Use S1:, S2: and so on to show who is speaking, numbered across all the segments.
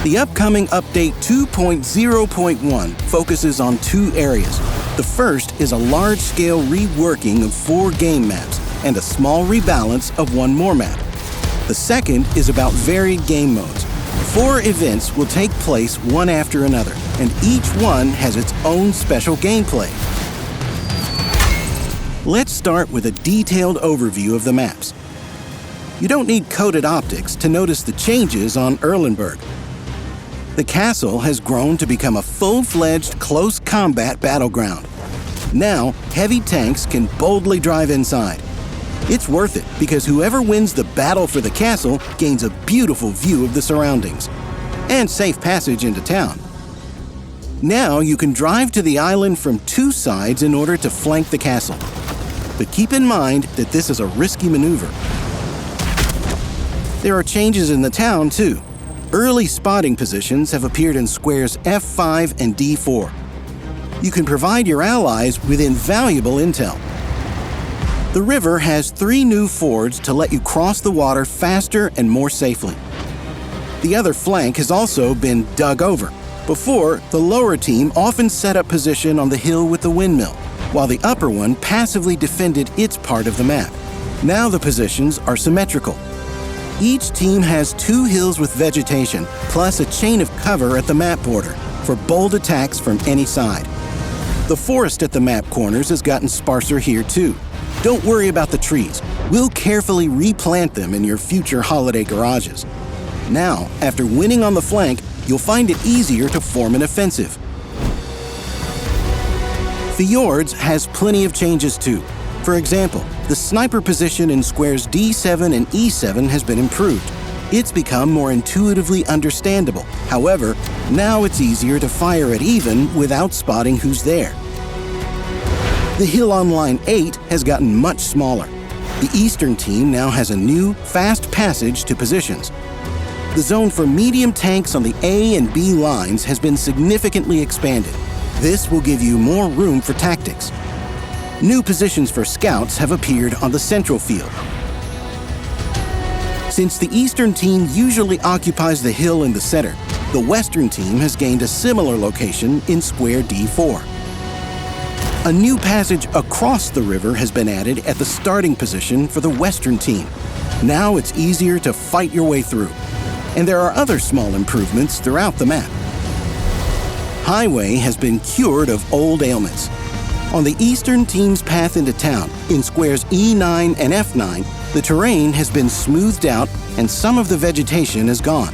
S1: The upcoming update 2.0.1 focuses on two areas. The first is a large-scale reworking of 4 game maps and a small rebalance of 1 more map. The second is about varied game modes. 4 events will take place one after another, and each one has its own special gameplay. Let's start with a detailed overview of the maps. You don't need coded optics to notice the changes on Erlenberg. The castle has grown to become a full-fledged close combat battleground. Now, heavy tanks can boldly drive inside. It's worth it because whoever wins the battle for the castle gains a beautiful view of the surroundings and safe passage into town. Now you can drive to the island from 2 sides in order to flank the castle. But keep in mind that this is a risky maneuver. There are changes in the town too. Early spotting positions have appeared in squares F5 and D4. You can provide your allies with invaluable intel. The river has 3 new fords to let you cross the water faster and more safely. The other flank has also been dug over. Before, the lower team often set up position on the hill with the windmill, while the upper one passively defended its part of the map. Now the positions are symmetrical. Each team has 2 hills with vegetation, plus a chain of cover at the map border for bold attacks from any side. The forest at the map corners has gotten sparser here too. Don't worry about the trees. We'll carefully replant them in your future holiday garages. Now, after winning on the flank, you'll find it easier to form an offensive. Fjords has plenty of changes too. For example, the sniper position in squares D7 and E7 has been improved. It's become more intuitively understandable. However, now it's easier to fire at even without spotting who's there. The hill on line 8 has gotten much smaller. The eastern team now has a new, fast passage to positions. The zone for medium tanks on the A and B lines has been significantly expanded. This will give you more room for tactics. New positions for scouts have appeared on the central field. Since the eastern team usually occupies the hill in the center, the western team has gained a similar location in square D4. A new passage across the river has been added at the starting position for the western team. Now it's easier to fight your way through. And there are other small improvements throughout the map. Highway has been cured of old ailments. On the eastern team's path into town, in squares E9 and F9, the terrain has been smoothed out and some of the vegetation is gone.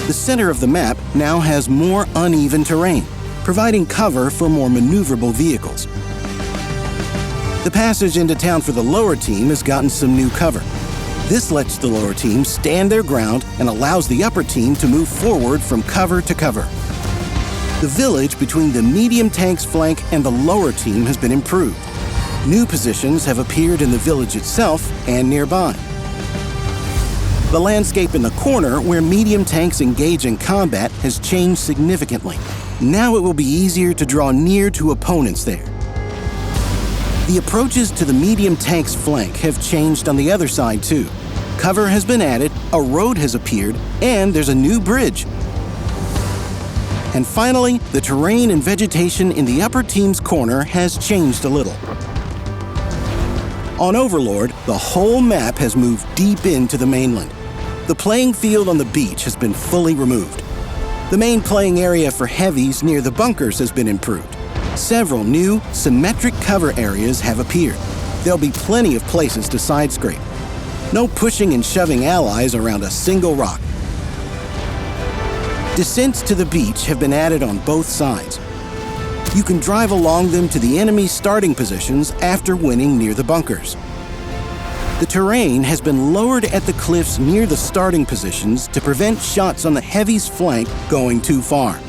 S1: The center of the map now has more uneven terrain, providing cover for more maneuverable vehicles. The passage into town for the lower team has gotten some new cover. This lets the lower team stand their ground and allows the upper team to move forward from cover to cover. The village between the medium tank's flank and the lower team has been improved. New positions have appeared in the village itself and nearby. The landscape in the corner where medium tanks engage in combat has changed significantly. Now it will be easier to draw near to opponents there. The approaches to the medium tank's flank have changed on the other side too. Cover has been added, a road has appeared, and there's a new bridge. And finally, the terrain and vegetation in the upper team's corner has changed a little. On Overlord, the whole map has moved deep into the mainland. The playing field on the beach has been fully removed. The main playing area for heavies near the bunkers has been improved. Several new, symmetric cover areas have appeared. There'll be plenty of places to side-scrape. No pushing and shoving allies around a single rock. Descents to the beach have been added on both sides. You can drive along them to the enemy's starting positions after winning near the bunkers. The terrain has been lowered at the cliffs near the starting positions to prevent shots on the heavy's flank going too far.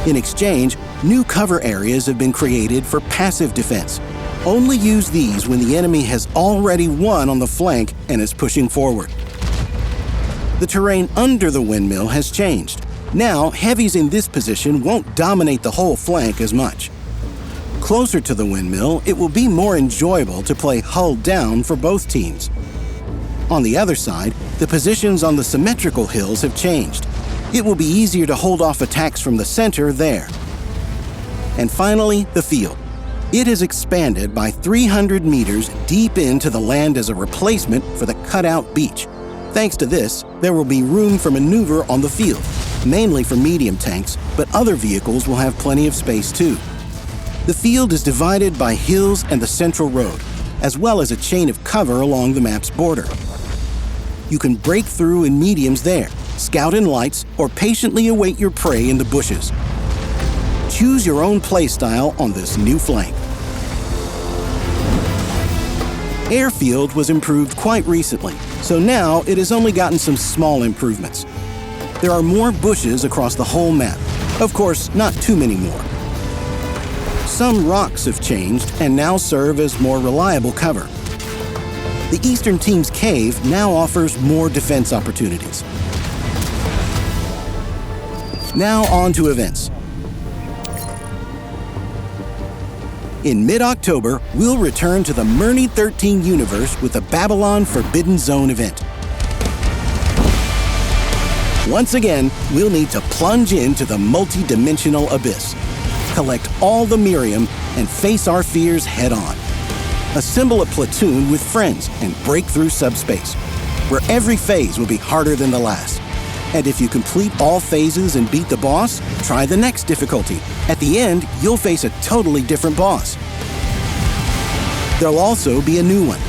S1: In exchange, new cover areas have been created for passive defense. Only use these when the enemy has already won on the flank and is pushing forward. The terrain under the windmill has changed. Now, heavies in this position won't dominate the whole flank as much. Closer to the windmill, it will be more enjoyable to play hull down for both teams. On the other side, the positions on the symmetrical hills have changed. It will be easier to hold off attacks from the center there. And finally, the field. It has expanded by 300 meters deep into the land as a replacement for the cut-out beach. Thanks to this, there will be room for maneuver on the field, mainly for medium tanks, but other vehicles will have plenty of space too. The field is divided by hills and the central road, as well as a chain of cover along the map's border. You can break through in mediums there, scout in lights, or patiently await your prey in the bushes. Choose your own playstyle on this new flank. Airfield was improved quite recently, so now it has only gotten some small improvements. There are more bushes across the whole map. Of course, not too many more. Some rocks have changed and now serve as more reliable cover. The Eastern Team's cave now offers more defense opportunities. Now on to events. In mid-October, we'll return to the Murney 13 universe with the Babylon Forbidden Zone event. Once again, we'll need to plunge into the multi-dimensional abyss, collect all the Miriam, and face our fears head-on. Assemble a platoon with friends and break through subspace, where every phase will be harder than the last. And if you complete all phases and beat the boss, try the next difficulty. At the end, you'll face a totally different boss. There'll also be a new one.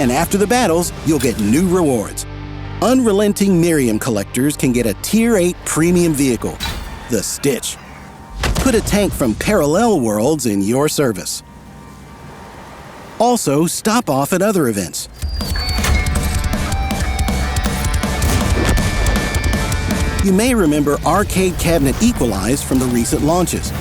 S1: And after the battles, you'll get new rewards. Unrelenting Miriam collectors can get a Tier 8 premium vehicle, the Stitch. Put a tank from parallel worlds in your service. Also, stop off at other events. You may remember Arcade Cabinet Equalize from the recent launches,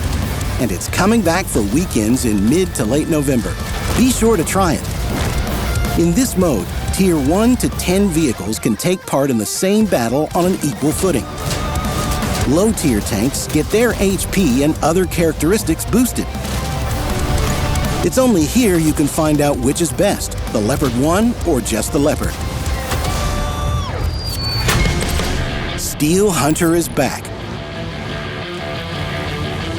S1: and it's coming back for weekends in mid to late November. Be sure to try it. In this mode, Tier 1 to 10 vehicles can take part in the same battle on an equal footing. Low-tier tanks get their HP and other characteristics boosted. It's only here you can find out which is best, the Leopard 1 or just the Leopard. Steel Hunter is back.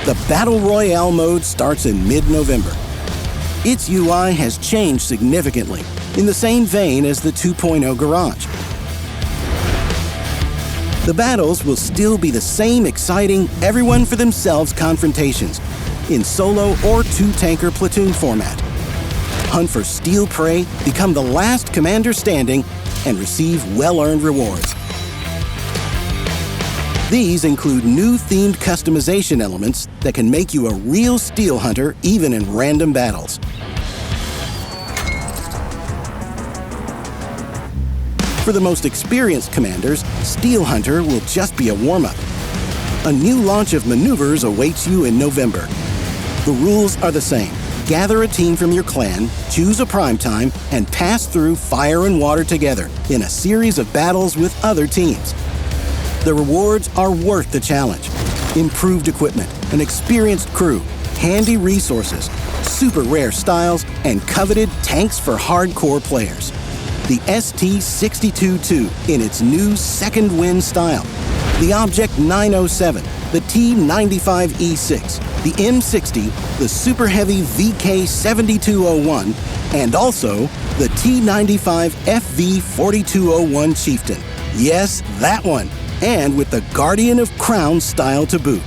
S1: The Battle Royale mode starts in mid-November. Its UI has changed significantly, in the same vein as the 2.0 Garage. The battles will still be the same exciting, everyone-for-themselves confrontations, in solo or two-tanker platoon format. Hunt for steel prey, become the last commander standing, and receive well-earned rewards. These include new themed customization elements that can make you a real steel hunter even in random battles. For the most experienced commanders, Steel Hunter will just be a warm-up. A new launch of maneuvers awaits you in November. The rules are the same. Gather a team from your clan, choose a prime time, and pass through fire and water together in a series of battles with other teams. The rewards are worth the challenge. Improved equipment, an experienced crew, handy resources, super rare styles, and coveted tanks for hardcore players. The ST-62-2 in its new Second Wind style, the Object 907, the T-95E6, the M60, the Super Heavy VK-7201, and also the T-95 FV-4201 Chieftain. Yes, that one. And with the Guardian of Crowns style to boot.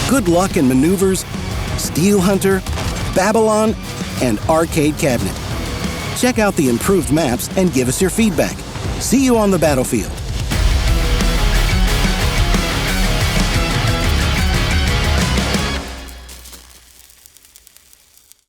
S1: Good luck in maneuvers, Steel Hunter, Babylon, and Arcade Cabinet. Check out the improved maps and give us your feedback. See you on the battlefield.